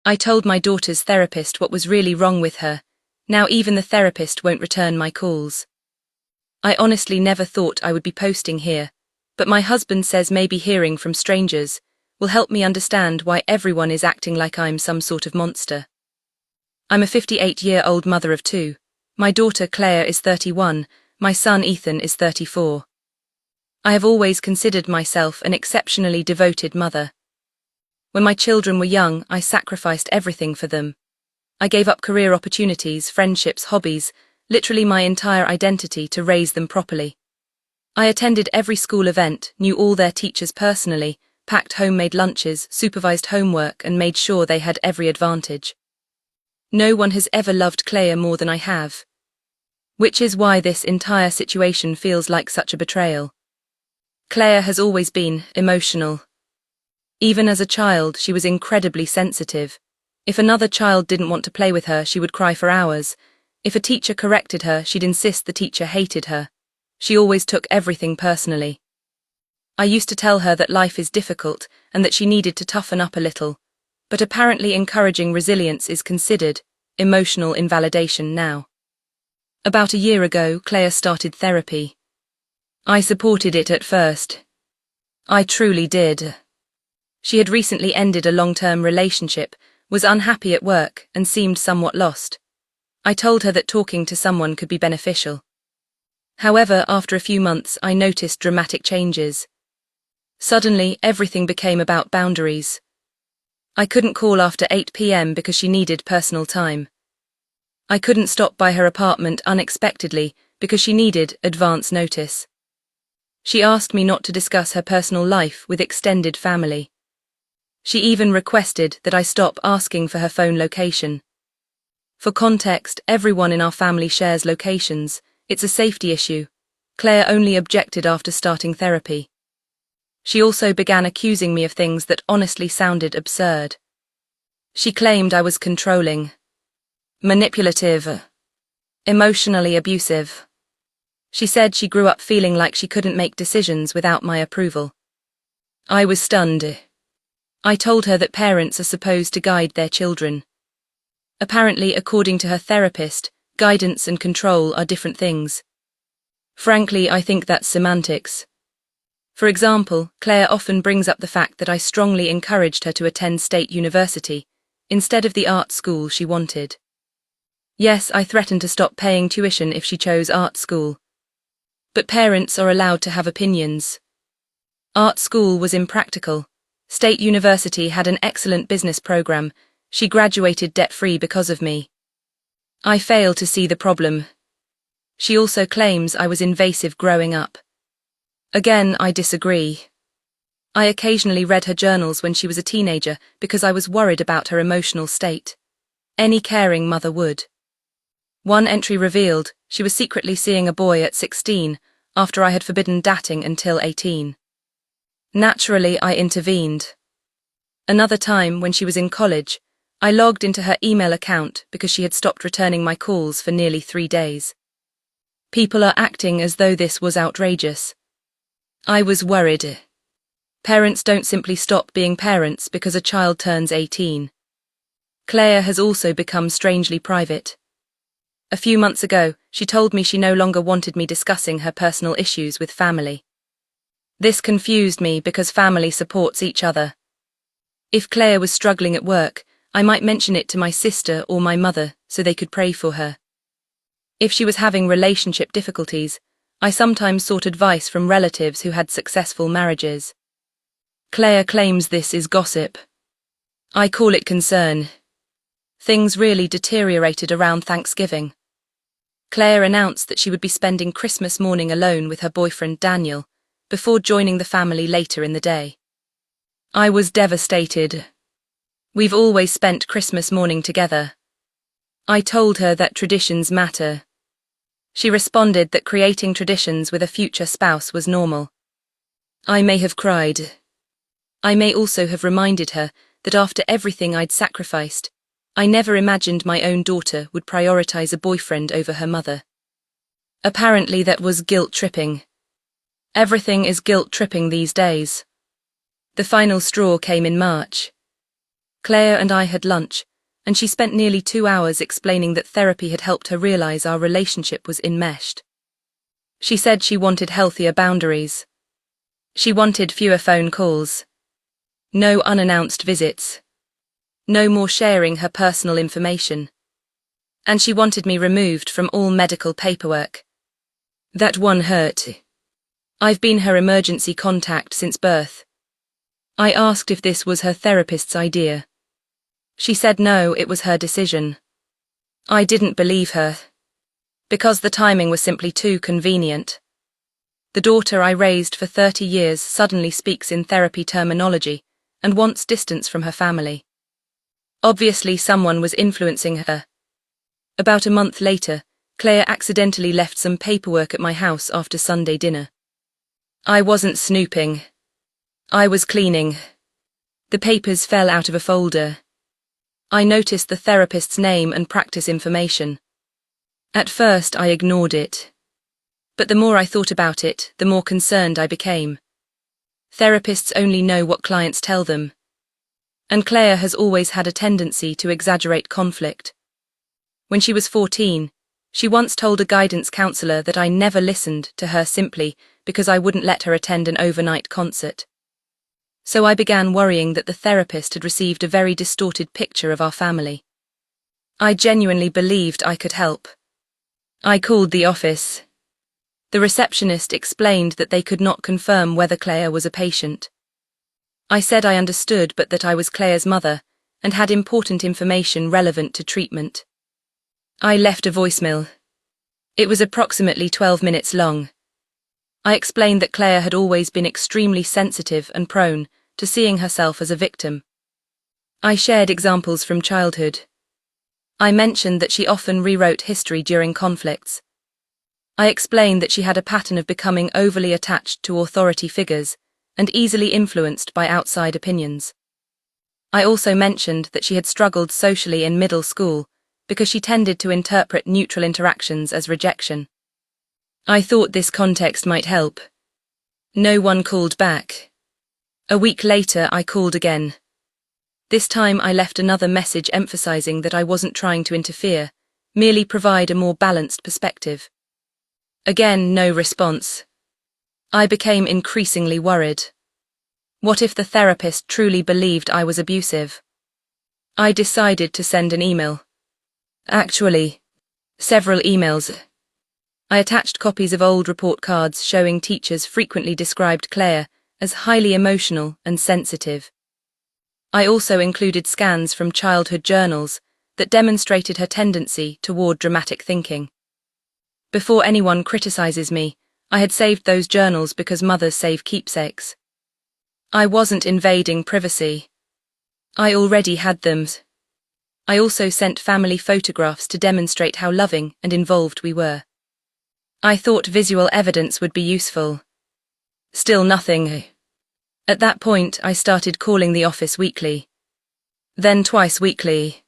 I told my daughter's therapist what was really wrong with her. Now even the therapist won't return my calls. I honestly never thought I would be posting here, but my husband says maybe hearing from strangers will help me understand why everyone is acting like I'm some sort of monster. I'm a 58-year-old mother of two. My daughter Claire is 31, my son Ethan is 34. I have always considered myself an exceptionally devoted mother. When my children were young, I sacrificed everything for them. I gave up career opportunities, friendships, hobbies, literally my entire identity to raise them properly. I attended every school event, knew all their teachers personally, packed homemade lunches, supervised homework, and made sure they had every advantage. No one has ever loved Claire more than I have. Which is why this entire situation feels like such a betrayal. Claire has always been emotional. Even as a child, she was incredibly sensitive. If another child didn't want to play with her, she would cry for hours. If a teacher corrected her, she'd insist the teacher hated her. She always took everything personally. I used to tell her that life is difficult and that she needed to toughen up a little, but apparently encouraging resilience is considered emotional invalidation now. About a year ago, Claire started therapy. I supported it at first. I truly did. She had recently ended a long-term relationship, was unhappy at work, and seemed somewhat lost. I told her that talking to someone could be beneficial. However, after a few months, I noticed dramatic changes. Suddenly, everything became about boundaries. I couldn't call after 8 p.m. because she needed personal time. I couldn't stop by her apartment unexpectedly because she needed advance notice. She asked me not to discuss her personal life with extended family. She even requested that I stop asking for her phone location. For context, everyone in our family shares locations. It's a safety issue. Claire only objected after starting therapy. She also began accusing me of things that honestly sounded absurd. She claimed I was controlling, manipulative, emotionally abusive. She said she grew up feeling like she couldn't make decisions without my approval. I was stunned. I told her that parents are supposed to guide their children. Apparently, according to her therapist, guidance and control are different things. Frankly, I think that's semantics. For example, Claire often brings up the fact that I strongly encouraged her to attend state university, instead of the art school she wanted. Yes, I threatened to stop paying tuition if she chose art school. But parents are allowed to have opinions. Art school was impractical. State university had an excellent business program. She graduated debt-free because of me. I fail to see the problem. She also claims I was invasive growing up. Again, I disagree. I occasionally read her journals when she was a teenager because I was worried about her emotional state. Any caring mother would. One entry revealed she was secretly seeing a boy at 16 after I had forbidden dating until 18. Naturally, I intervened. Another time, when she was in college, I logged into her email account because she had stopped returning my calls for nearly 3 days. People are acting as though this was outrageous. I was worried. Parents don't simply stop being parents because a child turns 18. Claire has also become strangely private. A few months ago, she told me she no longer wanted me discussing her personal issues with family. This confused me because family supports each other. If Claire was struggling at work, I might mention it to my sister or my mother so they could pray for her. If she was having relationship difficulties, I sometimes sought advice from relatives who had successful marriages. Claire claims this is gossip. I call it concern. Things really deteriorated around Thanksgiving. Claire announced that she would be spending Christmas morning alone with her boyfriend Daniel, before joining the family later in the day. I was devastated. We've always spent Christmas morning together. I told her that traditions matter. She responded that creating traditions with a future spouse was normal. I may have cried. I may also have reminded her that after everything I'd sacrificed, I never imagined my own daughter would prioritize a boyfriend over her mother. Apparently that was guilt-tripping. Everything is guilt-tripping these days. The final straw came in March. Claire and I had lunch, and she spent nearly 2 hours explaining that therapy had helped her realize our relationship was enmeshed. She said she wanted healthier boundaries. She wanted fewer phone calls. No unannounced visits. No more sharing her personal information. And she wanted me removed from all medical paperwork. That one hurt. I've been her emergency contact since birth. I asked if this was her therapist's idea. She said no, it was her decision. I didn't believe her. Because the timing was simply too convenient. The daughter I raised for 30 years suddenly speaks in therapy terminology and wants distance from her family. Obviously, someone was influencing her. About a month later, Claire accidentally left some paperwork at my house after Sunday dinner. I wasn't snooping. I was cleaning. The papers fell out of a folder. I noticed the therapist's name and practice information. At first, I ignored it. But the more I thought about it, the more concerned I became. Therapists only know what clients tell them. And Claire has always had a tendency to exaggerate conflict. When she was 14, she once told a guidance counselor that I never listened to her simply because I wouldn't let her attend an overnight concert. So I began worrying that the therapist had received a very distorted picture of our family. I genuinely believed I could help. I called the office. The receptionist explained that they could not confirm whether Claire was a patient. I said I understood but that I was Claire's mother and had important information relevant to treatment. I left a voicemail. It was approximately 12 minutes long. I explained that Claire had always been extremely sensitive and prone to seeing herself as a victim. I shared examples from childhood. I mentioned that she often rewrote history during conflicts. I explained that she had a pattern of becoming overly attached to authority figures and easily influenced by outside opinions. I also mentioned that she had struggled socially in middle school because she tended to interpret neutral interactions as rejection. I thought this context might help. No one called back. A week later, I called again. This time I left another message emphasizing that I wasn't trying to interfere, merely provide a more balanced perspective. Again, no response. I became increasingly worried. What if the therapist truly believed I was abusive? I decided to send an email. Actually, several emails. I attached copies of old report cards showing teachers frequently described Claire as highly emotional and sensitive. I also included scans from childhood journals that demonstrated her tendency toward dramatic thinking. Before anyone criticizes me, I had saved those journals because mothers save keepsakes. I wasn't invading privacy. I already had them. I also sent family photographs to demonstrate how loving and involved we were. I thought visual evidence would be useful. Still nothing. At that point, I started calling the office weekly. Then twice weekly.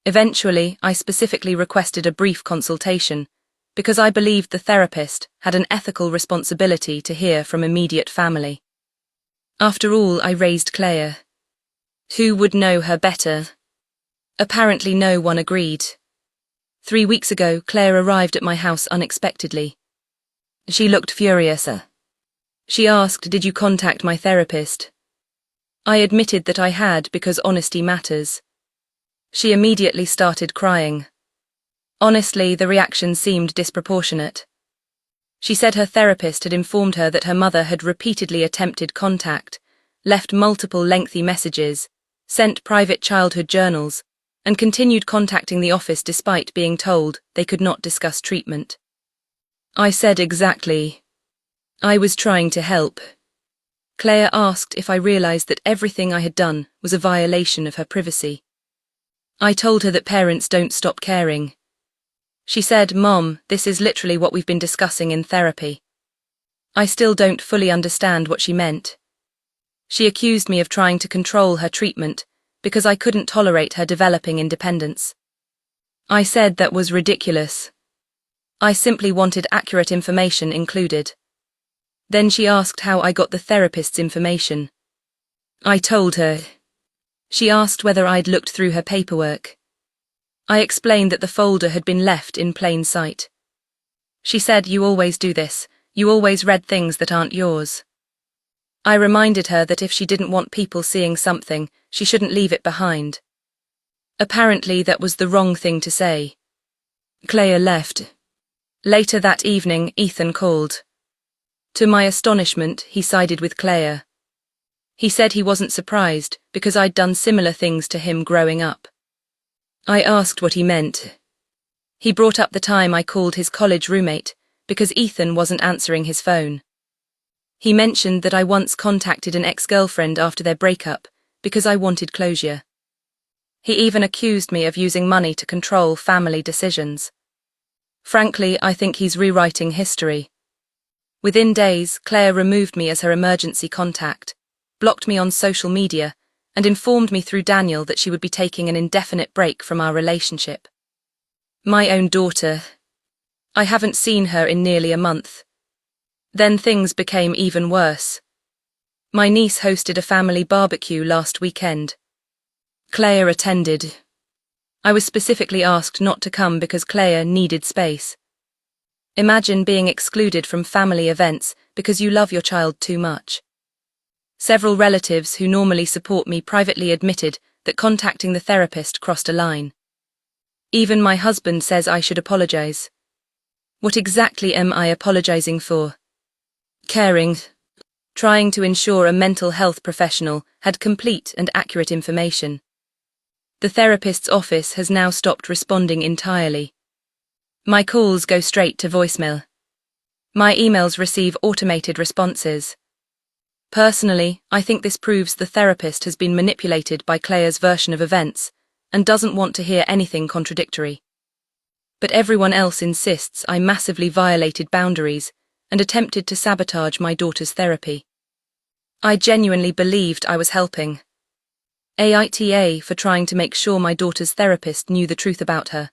Eventually, I specifically requested a brief consultation because I believed the therapist had an ethical responsibility to hear from immediate family. After all, I raised Claire. Who would know her better? Apparently no one agreed. 3 weeks ago, Claire arrived at my house unexpectedly. She looked furious. She asked, "Did you contact my therapist?" I admitted that I had because honesty matters. She immediately started crying. Honestly, the reaction seemed disproportionate. She said her therapist had informed her that her mother had repeatedly attempted contact, left multiple lengthy messages, sent private childhood journals, and continued contacting the office despite being told they could not discuss treatment. I said exactly. I was trying to help. Claire asked if I realized that everything I had done was a violation of her privacy. I told her that parents don't stop caring. She said, "Mom, this is literally what we've been discussing in therapy." I still don't fully understand what she meant. She accused me of trying to control her treatment because I couldn't tolerate her developing independence. I said that was ridiculous. I simply wanted accurate information included. Then she asked how I got the therapist's information. I told her. She asked whether I'd looked through her paperwork. I explained that the folder had been left in plain sight. She said, "You always do this. You always read things that aren't yours." I reminded her that if she didn't want people seeing something, she shouldn't leave it behind. Apparently that was the wrong thing to say. Claire left. Later that evening, Ethan called. To my astonishment, he sided with Claire. He said he wasn't surprised because I'd done similar things to him growing up. I asked what he meant. He brought up the time I called his college roommate because Ethan wasn't answering his phone. He mentioned that I once contacted an ex-girlfriend after their breakup because I wanted closure. He even accused me of using money to control family decisions. Frankly, I think he's rewriting history. Within days, Claire removed me as her emergency contact, blocked me on social media, and informed me through Daniel that she would be taking an indefinite break from our relationship. My own daughter. I haven't seen her in nearly a month. Then things became even worse. My niece hosted a family barbecue last weekend. Claire attended. I was specifically asked not to come because Claire needed space. Imagine being excluded from family events because you love your child too much. Several relatives who normally support me privately admitted that contacting the therapist crossed a line. Even my husband says I should apologize. What exactly am I apologizing for? Caring. Trying to ensure a mental health professional had complete and accurate information. The therapist's office has now stopped responding entirely. My calls go straight to voicemail. My emails receive automated responses. Personally, I think this proves the therapist has been manipulated by Claire's version of events and doesn't want to hear anything contradictory. But everyone else insists I massively violated boundaries and attempted to sabotage my daughter's therapy. I genuinely believed I was helping. AITA for trying to make sure my daughter's therapist knew the truth about her.